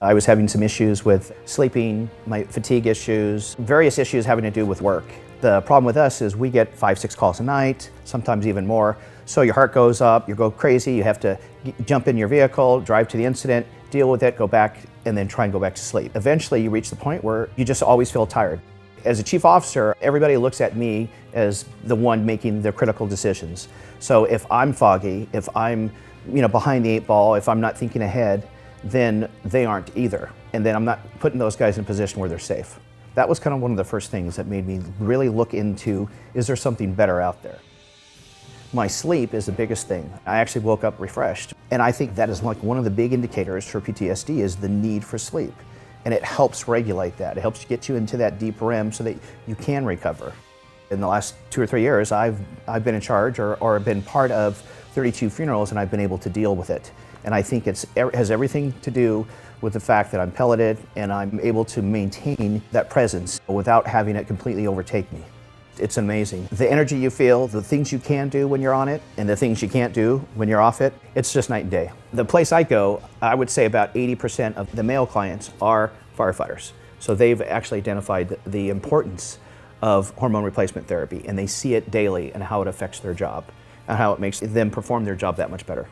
I was having some issues with sleeping, my fatigue issues, various issues having to do with work. The problem with us is we get 5-6 calls a night, sometimes even more. So your heart goes up, you go crazy, you have to jump in your vehicle, drive to the incident, deal with it, go back, and then try and go back to sleep. Eventually you reach the point where you just always feel tired. As a chief officer, everybody looks at me as the one making the critical decisions. So if I'm foggy, if I'm behind the 8 ball, if I'm not thinking ahead, then they aren't either. And then I'm not putting those guys in a position where they're safe. That was kind of one of the first things that made me really look into, is there something better out there? My sleep is the biggest thing. I actually woke up refreshed. And I think that is like one of the big indicators for PTSD is the need for sleep. And it helps regulate that. It helps get you into that deep REM so that you can recover. In the last 2 or 3 years, I've been in charge or been part of 32 funerals, and I've been able to deal with it. And I think it has everything to do with the fact that I'm pelleted and I'm able to maintain that presence without having it completely overtake me. It's amazing. The energy you feel, the things you can do when you're on it, and the things you can't do when you're off it, it's just night and day. The place I go, I would say about 80% of the male clients are firefighters. So they've actually identified the importance of hormone replacement therapy, and they see it daily and how it affects their job and how it makes them perform their job that much better.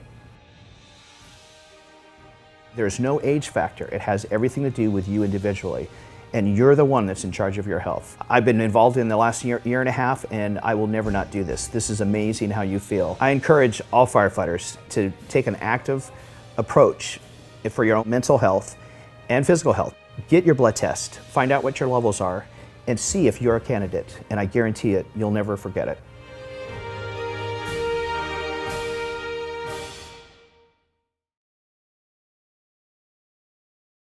There's no age factor. It has everything to do with you individually. And you're the one that's in charge of your health. I've been involved in the last year and a half, and I will never not do this. This is amazing how you feel. I encourage all firefighters to take an active approach for your own mental health and physical health. Get your blood test, find out what your levels are, and see if you're a candidate. And I guarantee it, you'll never forget it.